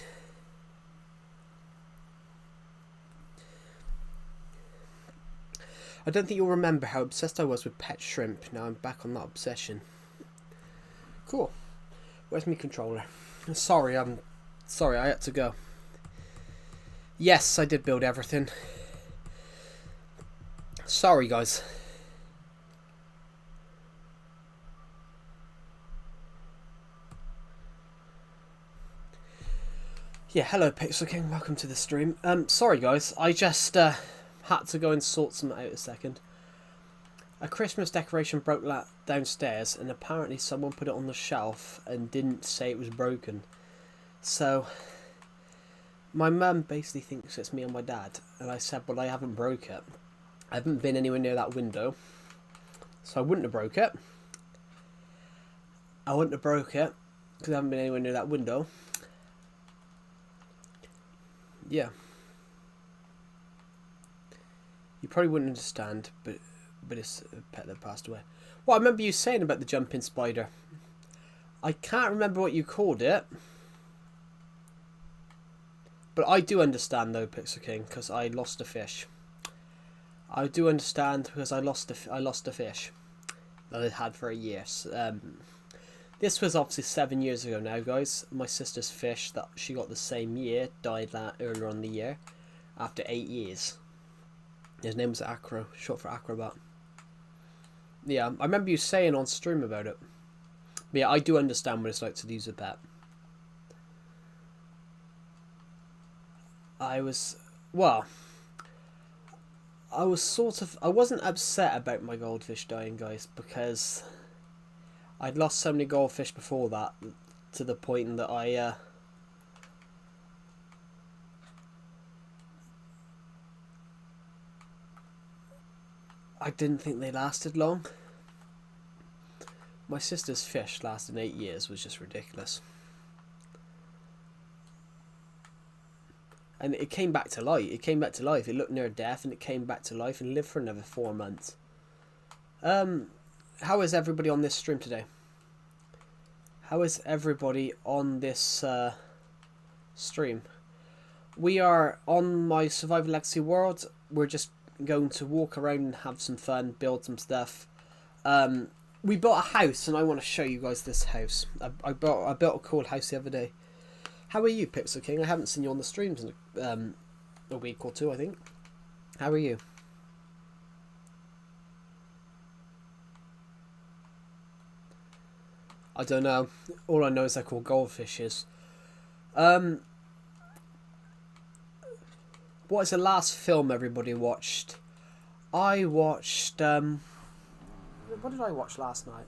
I don't think you'll remember how obsessed I was with pet shrimp. Now I'm back on that obsession. Cool. Where's my controller? Sorry, I had to go. Yes, I did build everything. Sorry, guys. Yeah, hello Pixel King, welcome to the stream. Sorry guys, I just had to go and sort something out a second. A Christmas decoration broke downstairs and apparently someone put it on the shelf and didn't say it was broken. So, my mum basically thinks it's me and my dad, and I said, well, I haven't broke it. I haven't been anywhere near that window, so I wouldn't have broke it. I wouldn't have broke it, because I haven't been anywhere near that window. Yeah. You probably wouldn't understand, but it's a pet that passed away. Well, I remember you saying about the jumping spider. I can't remember what you called it. But I do understand though, Pixel King, because I lost a fish. I do understand because I lost a fish that I had for a year. This was obviously 7 years ago now, guys. My sister's fish that she got the same year died earlier on the year after 8 years. His name was Acro, short for Acrobat. Yeah, I remember you saying on stream about it. But yeah, I do understand what it's like to lose a pet. I wasn't upset about my goldfish dying, guys, because I'd lost so many goldfish before that, to the point that I didn't think they lasted long. My sister's fish lasted 8 years, was just ridiculous. And it came back to life. It looked near death, and it came back to life and lived for another 4 months. How is everybody on this stream today? How is everybody on this stream? We are on my Survival Legacy world. We're just going to walk around and have some fun, build some stuff. We built a house, and I want to show you guys this house. I built a cool house the other day. How are you, Pixel King? I haven't seen you on the streams in a week or two, I think. How are you? I don't know. All I know is they're called goldfishes. What is the last film everybody watched? I watched... what did I watch last night?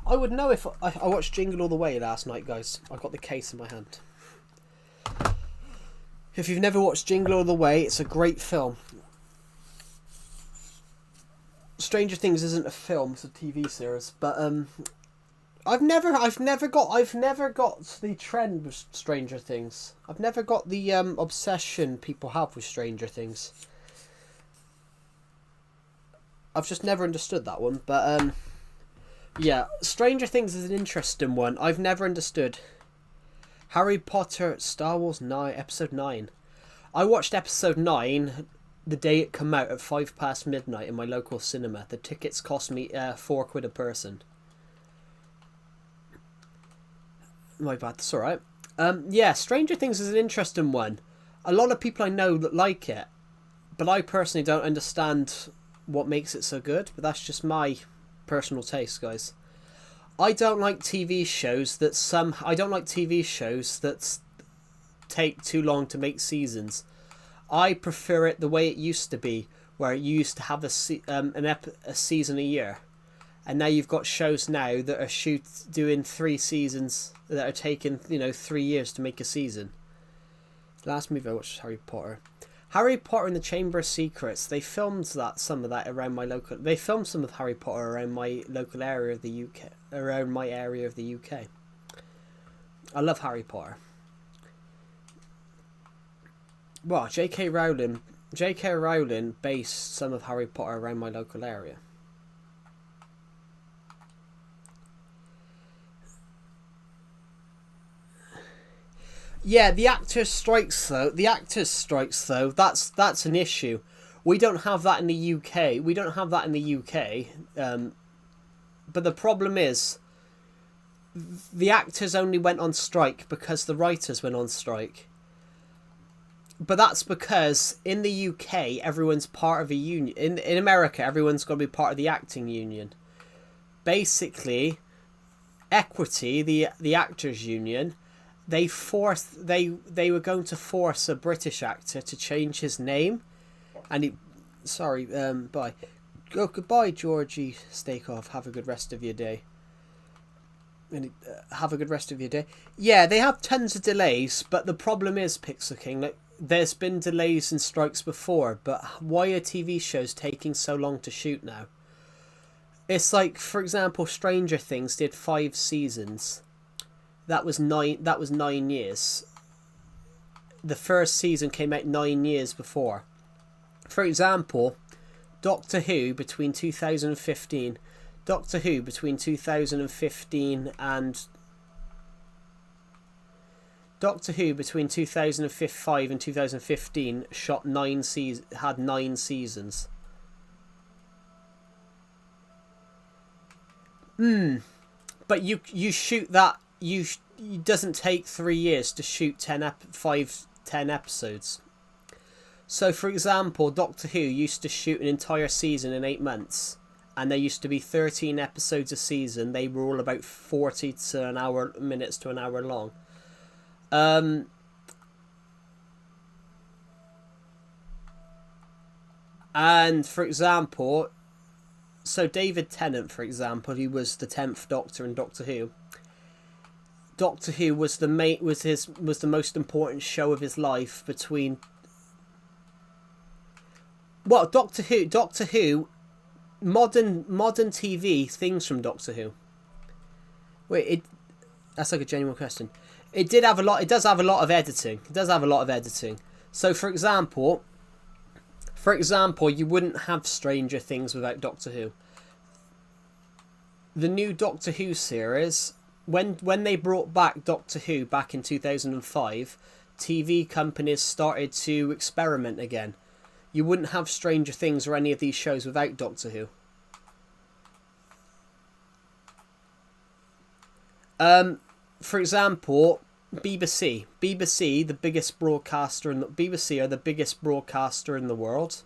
I would know if I watched Jingle All the Way last night, guys. I've got the case in my hand. If you've never watched Jingle All the Way, it's a great film. Stranger Things isn't a film; it's a TV series. But I've never got the trend with Stranger Things. I've never got the obsession people have with Stranger Things. I've just never understood that one. But yeah, Stranger Things is an interesting one. I've never understood. Harry Potter, Star Wars 9, Episode 9. I watched Episode 9 the day it came out at midnight in my local cinema. The tickets cost me £4 a person. My bad, that's alright. Yeah, Stranger Things is an interesting one. A lot of people I know that like it, but I personally don't understand what makes it so good, but that's just my personal taste, guys. I don't like TV shows that take too long to make seasons. I prefer it the way it used to be, where you used to have a season a year, and now you've got shows now that are doing 3 seasons that are taking 3 years to make a season. The last movie I watched was Harry Potter. Harry Potter and the Chamber of Secrets. They filmed some of that around my local. They filmed some of Harry Potter around my local area of the UK. Around my area of the UK. I love Harry Potter. Well, J.K. Rowling based some of Harry Potter around my local area. Yeah, the actors strikes though. That's an issue. We don't have that in the UK. We don't have that in the UK. But the problem is, the actors only went on strike because the writers went on strike. But that's because in the UK, everyone's part of a union. In America, everyone's got to be part of the acting union. Basically, Equity, the actors union, they were going to force a British actor to change his name, and bye. Goodbye, Georgie Stakeoff. Have a good rest of your day. And have a good rest of your day. Yeah, they have tons of delays, but the problem is, Pixel King, like, there's been delays and strikes before, but why are TV shows taking so long to shoot now? It's like, for example, Stranger Things did 5 seasons. That was 9 years. The first season came out 9 years before. For example, Doctor Who between 2015 and Doctor Who between 2005 and 2015 had 9 seasons. But you shoot that, it doesn't take 3 years to shoot 10 episodes. So for example, Doctor Who used to shoot an entire season in 8 months, and there used to be 13 episodes a season. They were all about 40 minutes to an hour long. And for example, so David Tennant, for example, he was the 10th Doctor in Doctor Who. Doctor Who was the most important show of his life between. Well, Doctor Who, modern TV things from Doctor Who. That's like a genuine question. It does have a lot of editing. So for example, you wouldn't have Stranger Things without Doctor Who. The new Doctor Who series, when they brought back Doctor Who back in 2005, TV companies started to experiment again. You wouldn't have Stranger Things or any of these shows without Doctor Who. For example, BBC, the biggest broadcaster BBC are the biggest broadcaster in the world.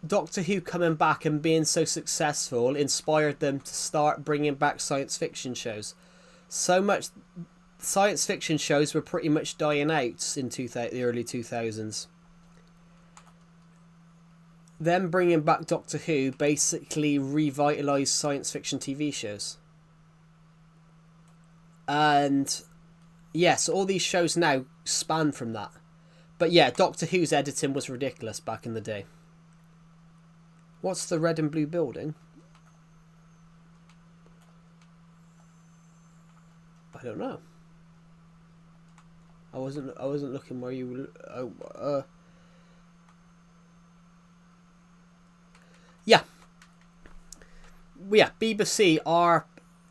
Doctor Who coming back and being so successful inspired them to start bringing back science fiction shows. So much science fiction shows were pretty much dying out in the early 2000s. Them bringing back Doctor Who basically revitalised science fiction TV shows. And yes, all these shows now span from that. But yeah, Doctor Who's editing was ridiculous back in the day. What's the red and blue building? I don't know. I wasn't looking where you were. Yeah. BBC are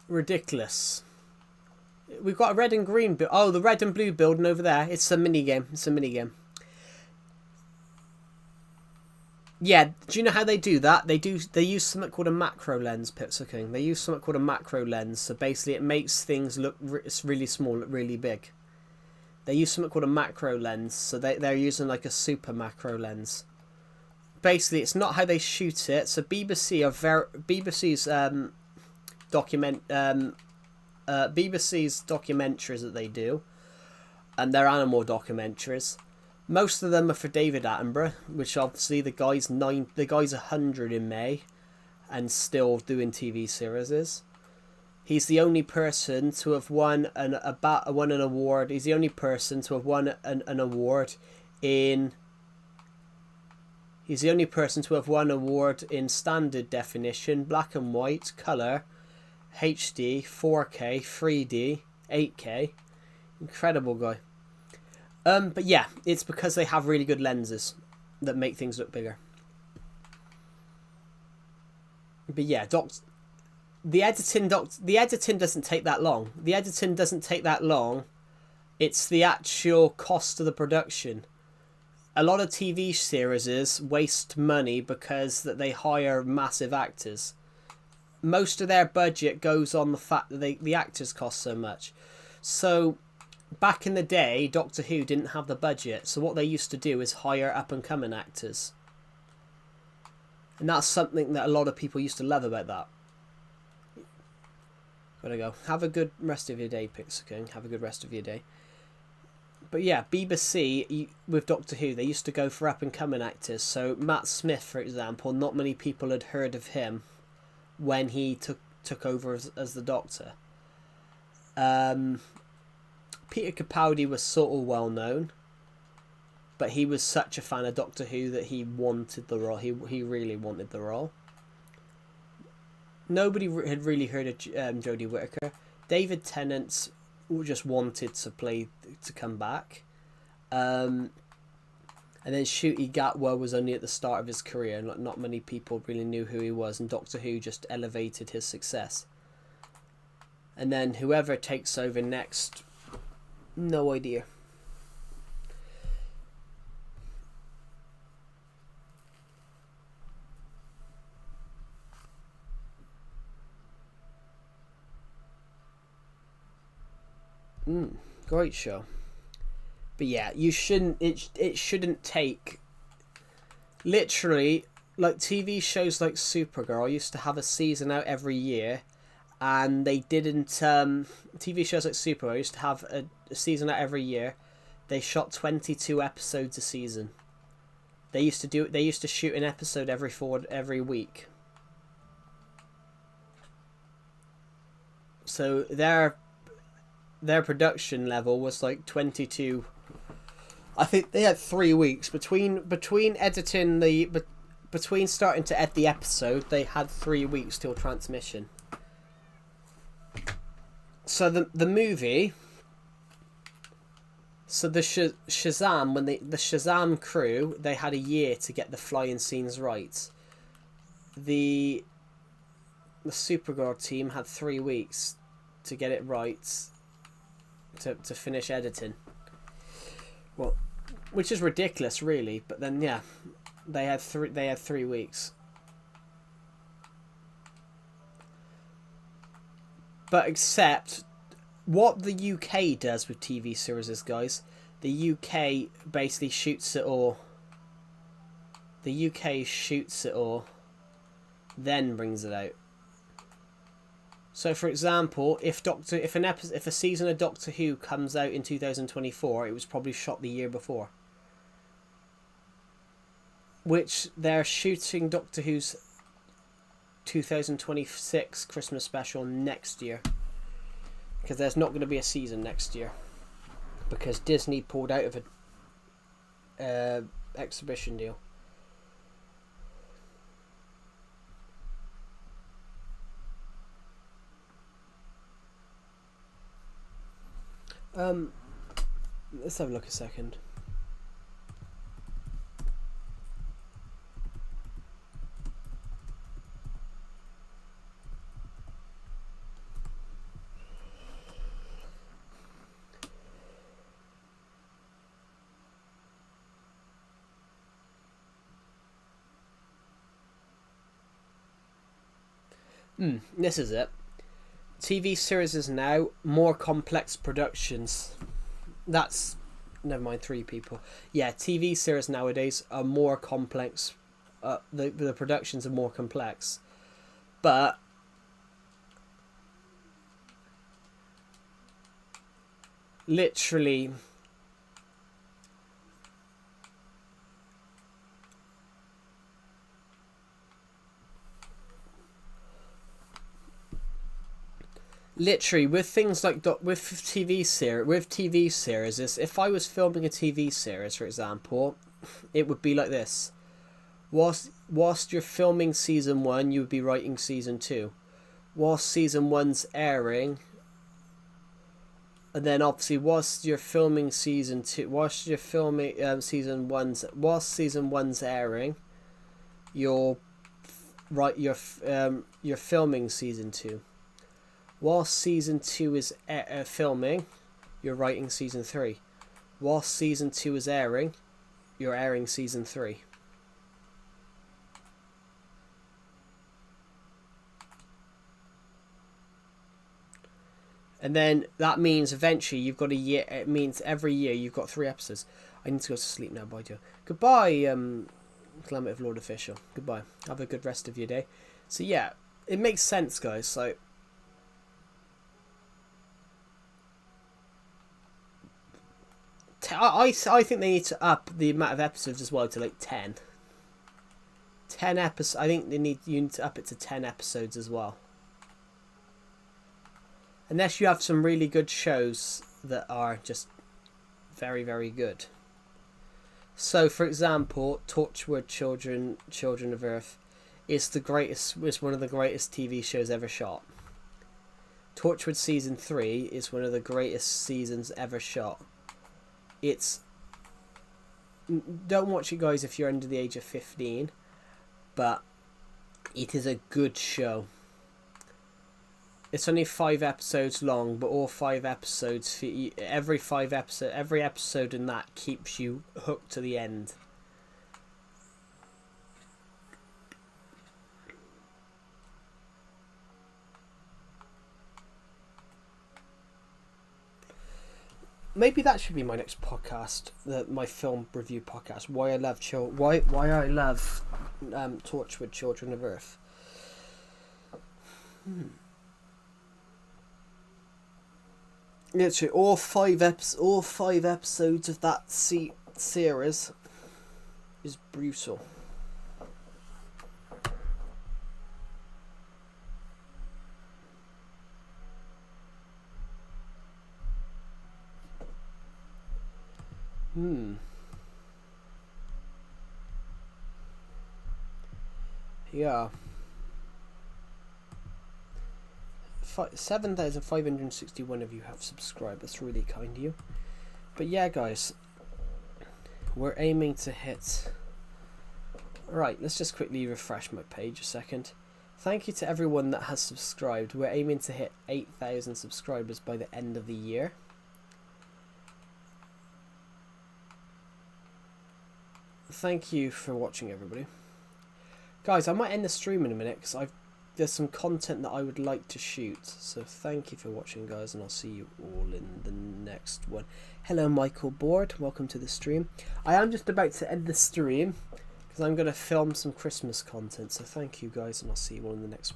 ridiculous. We've got a red and green the red and blue building over there. It's a mini game. Yeah, do you know how they do that? They use something called a macro lens, Pizza King. They use something called a macro lens. So basically it makes things look really small, look really big. They use something called a macro lens. So they're using like a super macro lens. Basically, it's not how they shoot it. So BBC's BBC's documentaries that they do, and they're animal documentaries. Most of them are for David Attenborough, which obviously the guy's 100 in May, and still doing TV series. He's the only person to have won an award. He's the only person to have won an award in. He's the only person to have won an award in standard definition, black and white, colour, HD, 4K, 3D, 8K. Incredible guy. But yeah, it's because they have really good lenses that make things look bigger. But yeah, the editing doesn't take that long. The editing doesn't take that long It's the actual cost of the production. A lot of TV series waste money because that they hire massive actors. Most of their budget goes on the fact that the actors cost so much. So back in the day, Doctor Who didn't have the budget, so what they used to do is hire up and coming actors. And that's something that a lot of people used to love about that. Gotta go. Have a good rest of your day, Pixel King. Have a good rest of your day. But yeah, BBC, with Doctor Who, they used to go for up-and-coming actors. So Matt Smith, for example, not many people had heard of him when he took over as the Doctor. Peter Capaldi was sort of well-known, but he was such a fan of Doctor Who that he wanted the role. He really wanted the role. Nobody had really heard of Jodie Whittaker. David Tennant just wanted to come back. And then Ncuti Gatwa was only at the start of his career. Not many people really knew who he was, and Doctor Who just elevated his success. And then whoever takes over next, no idea. Great show. But yeah, you shouldn't. It shouldn't take. Literally, like TV shows like Supergirl used to have a season out every year, and they didn't. TV shows like Supergirl used to have a season out every year. They shot 22 episodes a season. They used to shoot an episode every week. So their production level was like 22. I think they had 3 weeks between editing between starting to edit the episode. They had 3 weeks till transmission. So the movie. So the Shazam, when the Shazam crew, they had a year to get the flying scenes right. The Supergirl team had 3 weeks to get it right. To finish editing. Well, which is ridiculous, really. But then, yeah, they had 3 weeks. But except what the UK does with TV series, guys, the UK basically shoots it all. The UK shoots it all, then brings it out. So, for example, if a season of Doctor Who comes out in 2024, it was probably shot the year before. Which they're shooting Doctor Who's 2026 Christmas special next year, because there's not going to be a season next year, because Disney pulled out of a exhibition deal. Let's have a look a second. This is it. TV series is now more complex productions. That's... Never mind, 3 people. Yeah, TV series nowadays are more complex. The productions are more complex. But... literally... Literally, with things like with TV series, if I was filming a TV series, for example, it would be like this. Whilst you're filming season 1, you would be writing season 2. Whilst season 1's airing, and then obviously whilst you're filming season 2, whilst season 1's airing, you're filming season 2. Whilst season 2 is filming, you're writing season 3. Whilst season 2 is airing, you're airing season 3. And then that means eventually you've got a year. It means every year you've got 3 episodes. I need to go to sleep now. Bye, Joe. Goodbye, Climate of Lord Official. Goodbye. Have a good rest of your day. So yeah, it makes sense, guys. So I think they need to up the amount of episodes as well to like 10. 10 episodes. I think you need to up it to 10 episodes as well. Unless you have some really good shows that are just very, very good. So, for example, Torchwood Children of Earth is one of the greatest TV shows ever shot. Torchwood season 3 is one of the greatest seasons ever shot. Don't watch it, guys, if you're under the age of 15, but it is a good show. It's only 5 episodes long, but all 5 episodes, every episode in that keeps you hooked to the end. Maybe that should be my next podcast, my film review podcast. Why I love Torchwood Children of Earth. Literally, all five episodes of that series is brutal. Yeah. 7,561 of you have subscribed. That's really kind of you. But yeah, guys, we're aiming to hit... Right, let's just quickly refresh my page a second. Thank you to everyone that has subscribed. We're aiming to hit 8,000 subscribers by the end of the year. Thank you for watching, everybody. Guys, I might end the stream in a minute because there's some content that I would like to shoot. So thank you for watching, guys, and I'll see you all in the next one. Hello, Michael Board. Welcome to the stream. I am just about to end the stream because I'm going to film some Christmas content. So thank you, guys, and I'll see you all in the next one.